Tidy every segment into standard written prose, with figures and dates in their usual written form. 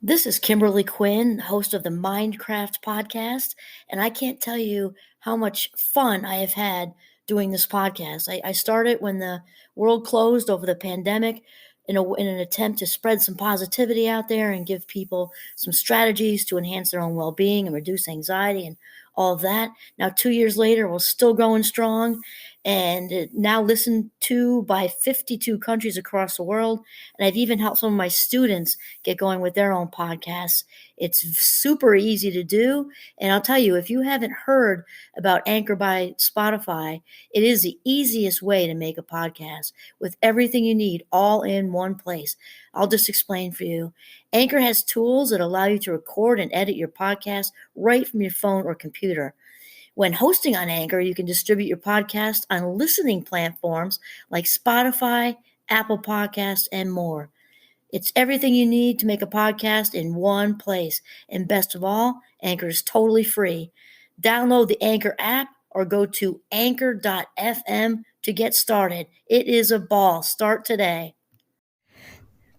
This is Kimberly Quinn, host of the Mindcraft podcast, and I can't tell you how much fun I have had doing this podcast. I started when the world closed over the pandemic in an attempt to spread some positivity out there and give people some strategies to enhance their own well being and reduce anxiety and all of that. Now, 2 years later, we're still going strong and now listened to by 52 countries across the world. And I've even helped some of my students get going with their own podcasts. It's super easy to do. And I'll tell you, if you haven't heard about Anchor by Spotify, it is the easiest way to make a podcast with everything you need all in one place. I'll just explain for you. Anchor has tools that allow you to record and edit your podcast right from your phone or computer. When hosting on Anchor, you can distribute your podcast on listening platforms like Spotify, Apple Podcasts, and more. It's everything you need to make a podcast in one place. And best of all, Anchor is totally free. Download the Anchor app or go to anchor.fm to get started. It is a ball. Start today.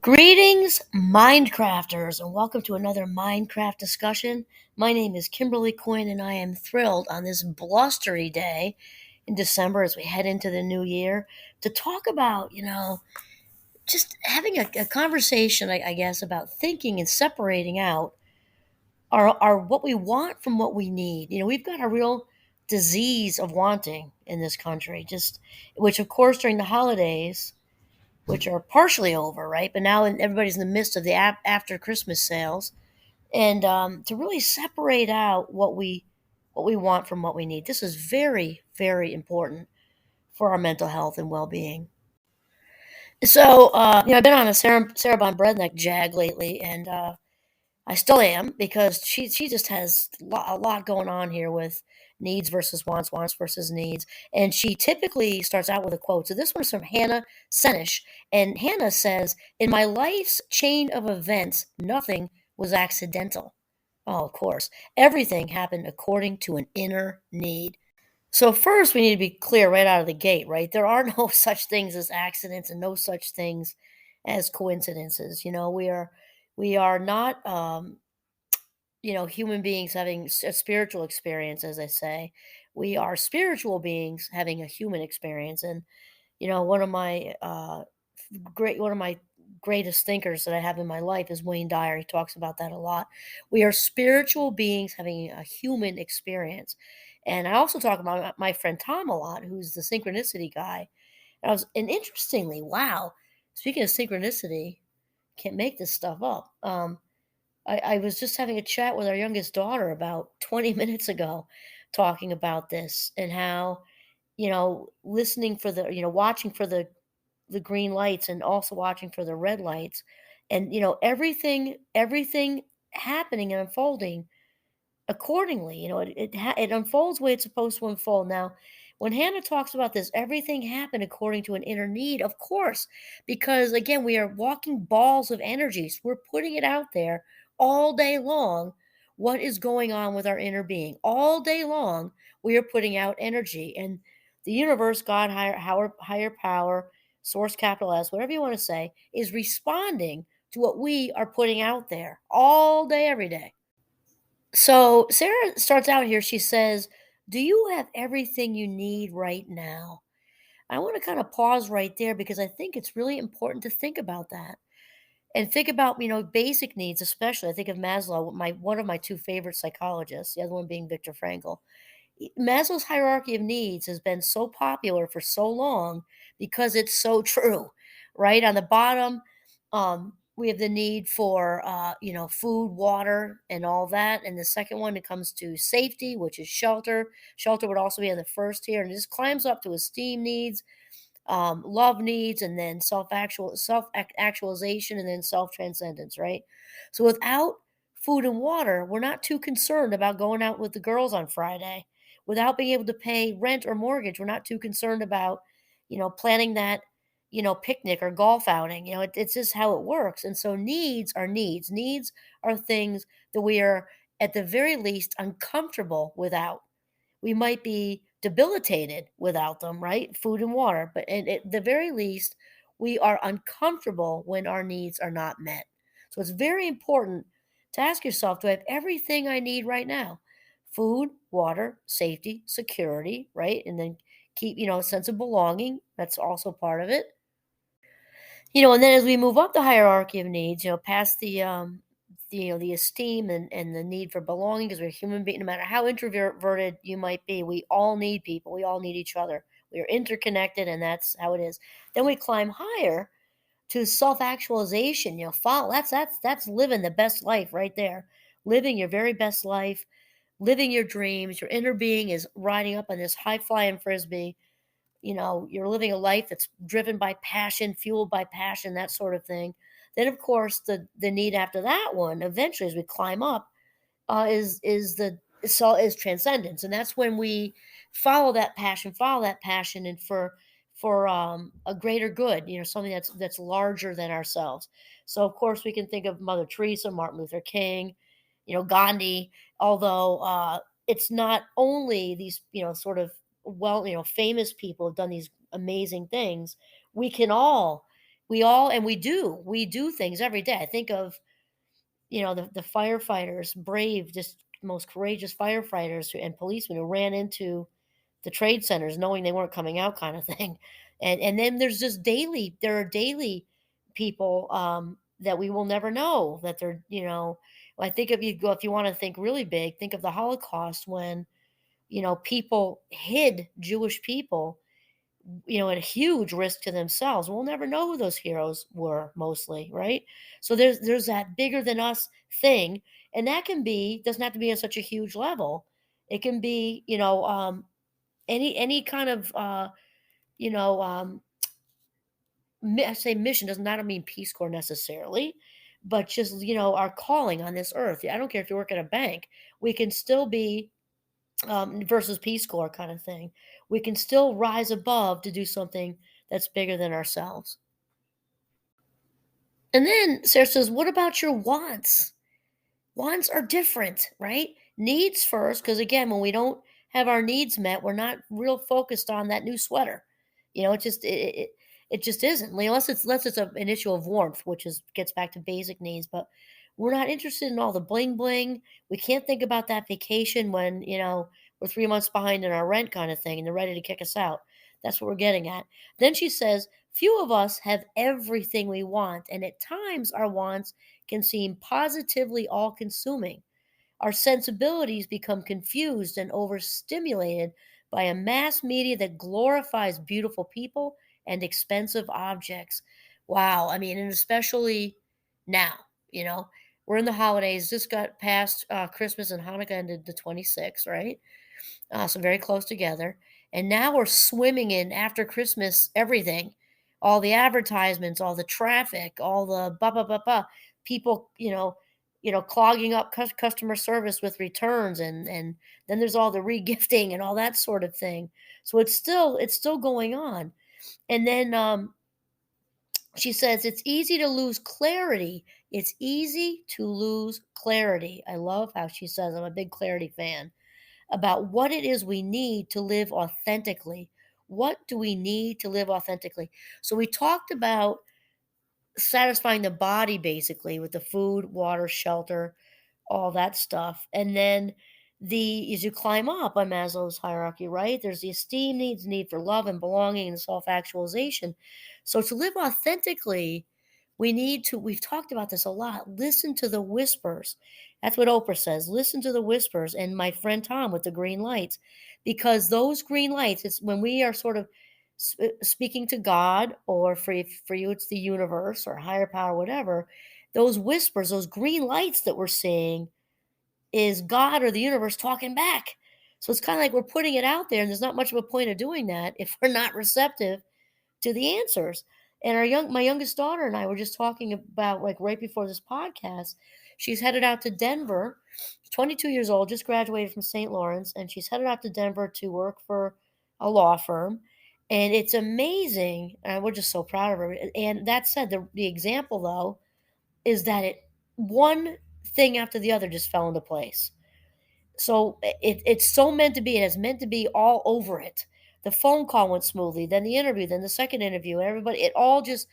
Greetings, Mindcrafters, and welcome to another Mindcraft discussion. My name is Kimberly Quinn, and I am thrilled on this blustery day in December as we head into the new year to talk about, just having a conversation, I guess, about thinking and separating out our what we want from what we need. We've got a real disease of wanting in this country, just which, of course, during the holidays, which are partially over, right? But now everybody's in the midst of the after Christmas sales, and to really separate out what we want from what we need. This is very, very important for our mental health and well being. So, I've been on a Sarah Von Brednick jag lately, and I still am because she just has a lot going on here with needs versus wants, wants versus needs, and she typically starts out with a quote. So this one's from Hannah Senish, and Hannah says, "In my life's chain of events, nothing was accidental. Oh, of course, everything happened according to an inner need." So first, we need to be clear right out of the gate, right? There are no such things as accidents and no such things as coincidences. We are not, human beings having a spiritual experience, as I say. We are spiritual beings having a human experience, and one of my greatest thinkers that I have in my life is Wayne Dyer. He talks about that a lot. We are spiritual beings having a human experience. And I also talk about my friend Tom a lot, who's the synchronicity guy. And interestingly, wow, speaking of synchronicity, can't make this stuff up. I was just having a chat with our youngest daughter about 20 minutes ago, talking about this and how, listening for watching for the green lights and also watching for the red lights, and everything happening and unfolding accordingly. It unfolds the way it's supposed to unfold. Now, when Hannah talks about this, everything happened according to an inner need, of course, because again, we are walking balls of energies. We're putting it out there all day long. What is going on with our inner being? All day long, we are putting out energy, and the universe, God, higher power, source, capital S, whatever you want to say, is responding to what we are putting out there all day, every day. So Sarah starts out here. She says, "Do you have everything you need right now?" I want to kind of pause right there because I think it's really important to think about that and think about, basic needs, especially. I think of Maslow, one of my two favorite psychologists, the other one being Viktor Frankl. Maslow's hierarchy of needs has been so popular for so long because it's so true, right? On the bottom, we have the need for, food, water, and all that. And the second one, it comes to safety, which is shelter. Shelter would also be on the first here, and it just climbs up to esteem needs, love needs, and then self actualization, and then self transcendence, right? So without food and water, we're not too concerned about going out with the girls on Friday. Without being able to pay rent or mortgage, we're not too concerned about, planning that, picnic or golf outing. It's just how it works. And so needs are needs. Needs are things that we are at the very least uncomfortable without. We might be debilitated without them, right? Food and water. But at the very least, we are uncomfortable when our needs are not met. So it's very important to ask yourself, do I have everything I need right now? Food, water, safety, security, right? And then keep, a sense of belonging. That's also part of it. And then as we move up the hierarchy of needs, past the esteem and the need for belonging, because we're human beings, no matter how introverted you might be, we all need people. We all need each other. We are interconnected, and that's how it is. Then we climb higher to self-actualization. Follow that's living the best life right there. Living your very best life, living your dreams. Your inner being is riding up on this high flying frisbee. You're living a life that's driven by passion, fueled by passion, that sort of thing. Then, of course, the need after that one, eventually, as we climb up, is transcendence, and that's when we follow that passion, and for a greater good, something that's larger than ourselves. So, of course, we can think of Mother Teresa, Martin Luther King, Gandhi. Although it's not only these, sort of famous people have done these amazing things. We can all, and we do things every day. I think of the firefighters, brave, just most courageous firefighters and policemen who ran into the trade centers knowing they weren't coming out, kind of thing. And then there are daily people that we will never know that I think if you want to think really big, think of the Holocaust, when people hid Jewish people, at a huge risk to themselves. We'll never know who those heroes were, mostly, right? So there's that bigger than us thing, and that doesn't have to be on such a huge level. It can be, any kind of you know I say mission does not mean Peace Corps necessarily, but just our calling on this earth. I don't care if you work at a bank. We can still be versus Peace Corps kind of thing. We can still rise above to do something that's bigger than ourselves. And then Sarah says, what about your wants? Wants are different, right? Needs first, because again, when we don't have our needs met, we're not real focused on that new sweater. It just isn't. Unless it's an issue of warmth, which is gets back to basic needs. But we're not interested in all the bling bling. We can't think about that vacation when we're 3 months behind in our rent, kind of thing, and they're ready to kick us out. That's what we're getting at. Then she says, few of us have everything we want, and at times our wants can seem positively all consuming. Our sensibilities become confused and overstimulated by a mass media that glorifies beautiful people and expensive objects. Wow. I mean, and especially now, you know, we're in the holidays. Just got past Christmas, and Hanukkah ended the 26th, right? So very close together. And now we're swimming in after Christmas everything, all the advertisements, all the traffic, all the blah blah blah blah. People, clogging up customer service with returns, and then there's all the regifting and all that sort of thing. So it's still going on. And then she says it's easy to lose clarity. It's easy to lose clarity. I love how she says, I'm a big clarity fan, about what it is we need to live authentically. What do we need to live authentically? So we talked about satisfying the body basically with the food, water, shelter, all that stuff. And then as you climb up on Maslow's hierarchy, right? There's the esteem needs, need for love and belonging and self-actualization. So to live authentically, we've talked about this a lot. Listen to the whispers. That's what Oprah says. Listen to the whispers. And my friend Tom with the green lights, because those green lights, it's when we are sort of speaking to God, or for you, it's the universe or higher power, whatever. Those whispers, those green lights that we're seeing, is God or the universe talking back. So it's kind of like we're putting it out there, and there's not much of a point of doing that if we're not receptive to the answers. And my youngest daughter and I were just talking about, like, right before this podcast, she's headed out to Denver. She's 22 years old, just graduated from St. Lawrence, and she's headed out to Denver to work for a law firm. And it's amazing, and we're just so proud of her. And that said, the example though is that one thing after the other just fell into place. So it's so meant to be. It has meant to be all over it. The phone call went smoothly, then the interview, then the second interview, and everybody. It all just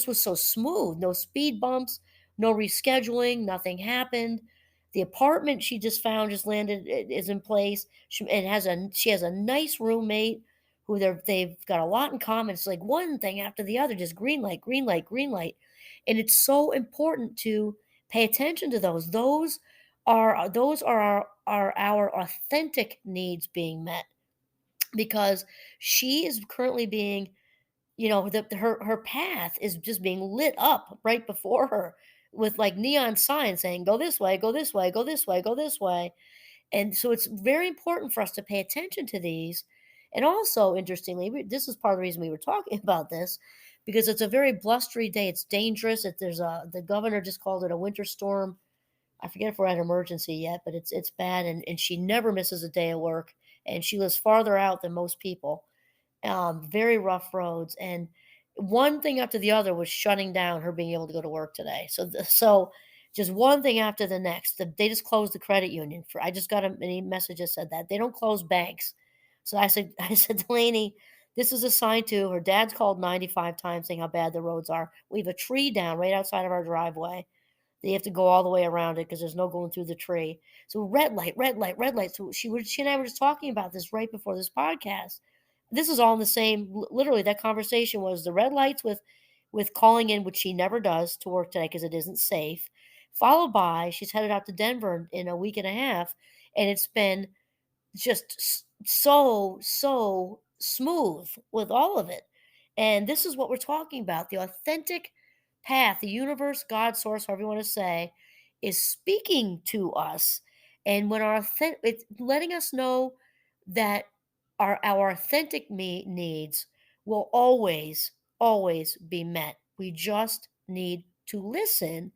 was so smooth. No speed bumps. No rescheduling, nothing happened. The apartment she just found just landed is in place. She has a nice roommate who they've got a lot in common. It's like one thing after the other, just green light, green light, green light. And it's so important to pay attention to those. Those are our authentic needs being met, because she is currently being, her path is just being lit up right before her with like neon signs saying, go this way, go this way, go this way, go this way. And so it's very important for us to pay attention to these. And also, interestingly, this is part of the reason we were talking about this, because it's a very blustery day. It's dangerous. The governor just called it a winter storm. I forget if we're at emergency yet, but it's bad. And she never misses a day of work. And she lives farther out than most people. Very rough roads, and one thing after the other was shutting down her being able to go to work today. So just one thing after the next. They just closed the credit union. For I just got a message that said that they don't close banks. So I said, Delaney, this is a sign too. Her dad's called 95 times saying how bad the roads are. We have a tree down right outside of our driveway. They have to go all the way around it because there's no going through the tree. So red light, red light, red light. So she and I were just talking about this right before this podcast. This is all in the same. Literally, that conversation was the red lights with calling in, which she never does to work today because it isn't safe. Followed by she's headed out to Denver in a week and a half, and it's been just so smooth with all of it. And this is what we're talking about. The authentic path, the universe, God, source, however you want to say, is speaking to us. And when it's letting us know that our authentic needs will always be met. We just need to listen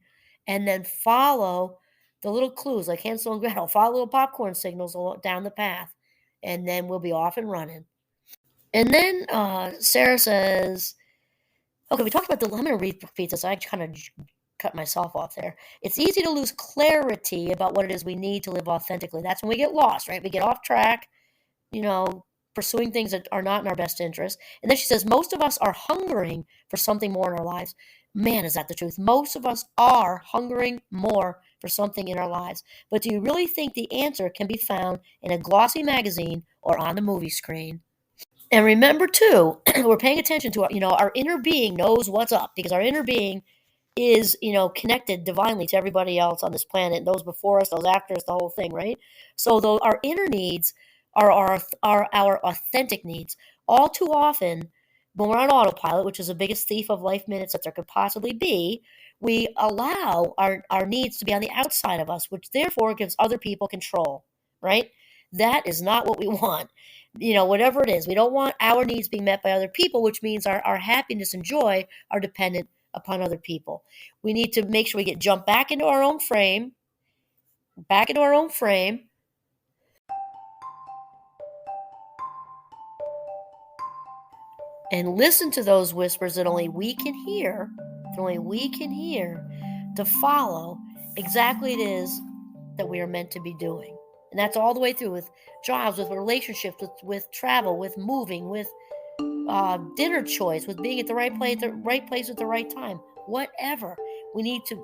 and then follow the little clues like Hansel and Gretel, follow little popcorn signals down the path, and then we'll be off and running. And then Sarah says, okay, we talked about I'm going to repeat this. I kind of cut myself off there. It's easy to lose clarity about what it is we need to live authentically. That's when we get lost, right? We get off track, pursuing things that are not in our best interest. And then she says, most of us are hungering for something more in our lives. Man, is that the truth? Most of us are hungering more for something in our lives. But do you really think the answer can be found in a glossy magazine or on the movie screen? And remember too, we're paying attention to our inner being knows what's up, because our inner being is, connected divinely to everybody else on this planet, those before us, those after us, the whole thing, right? So though our inner needs are our authentic needs. All too often, when we're on autopilot, which is the biggest thief of life minutes that there could possibly be, we allow our needs to be on the outside of us, which therefore gives other people control, right? That is not what we want. Whatever it is, we don't want our needs being met by other people, which means our happiness and joy are dependent upon other people. We need to make sure we jump back into our own frame, and listen to those whispers that only we can hear, to follow exactly it is that we are meant to be doing. And that's all the way through, with jobs, with relationships, with travel, with moving, with dinner choice, with being at the right place at the right time. Whatever, we need to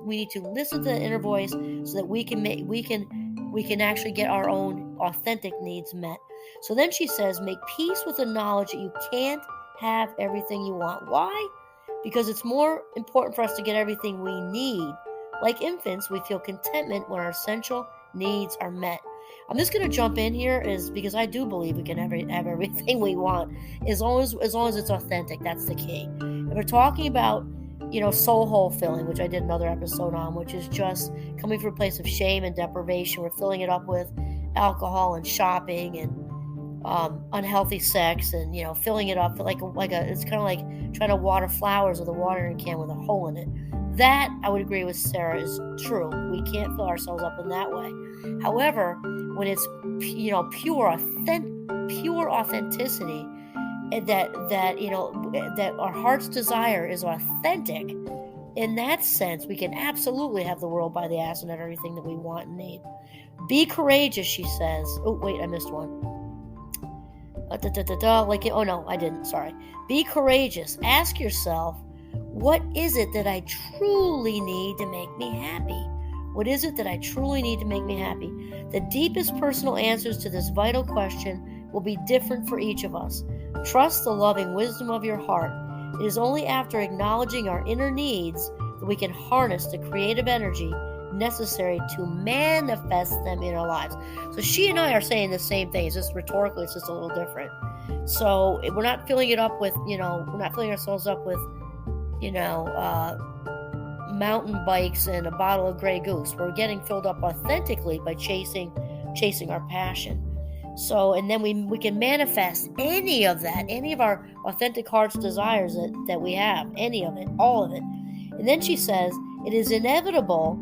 listen to the inner voice so that we can actually get our own authentic needs met. So then she says, make peace with the knowledge that you can't have everything you want. Why? Because it's more important for us to get everything we need. Like infants, we feel contentment when our essential needs are met. I'm just going to jump in here because I do believe we can have everything we want as long as it's authentic. That's the key. And we're talking about, soul hole filling, which I did another episode on, which is just coming from a place of shame and deprivation. We're filling it up with alcohol and shopping and unhealthy sex, and filling it up it's kind of like trying to water flowers with a watering can with a hole in it. That, I would agree with Sarah, is true. We can't fill ourselves up in that way. However, when it's pure authenticity, and that our heart's desire is authentic, in that sense, we can absolutely have the world by the ass and have everything that we want and need. Be courageous, she says. Oh wait, I missed one. Oh no, I didn't. Sorry. Be courageous. Ask yourself, What is it that I truly need to make me happy? What is it that I truly need to make me happy? The deepest personal answers to this vital question will be different for each of us. Trust the loving wisdom of your heart. It is only after acknowledging our inner needs that we can harness the creative energy necessary to manifest them in our lives. So she and I are saying the same thing. It's just rhetorically, it's just a little different. So we're not filling it up with, we're not filling ourselves up with, you know, mountain bikes and a bottle of Grey Goose. We're getting filled up authentically by chasing our passion. So, and then we can manifest any of that, any of our authentic heart's desires that we have, any of it, all of it. And then she says, it is inevitable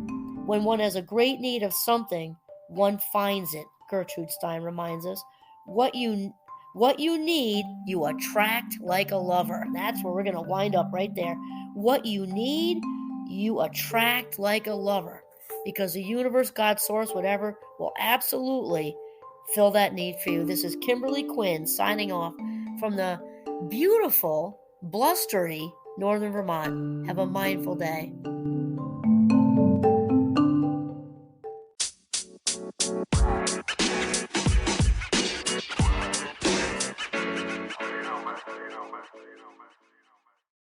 when one has a great need of something, one finds it. Gertrude Stein reminds us, what you need, you attract like a lover. That's where we're going to wind up right there. What you need, you attract like a lover, because the universe, God, source, whatever, will absolutely fill that need for you. This is Kimberly Quinn signing off from the beautiful, blustery Northern Vermont. Have a mindful day.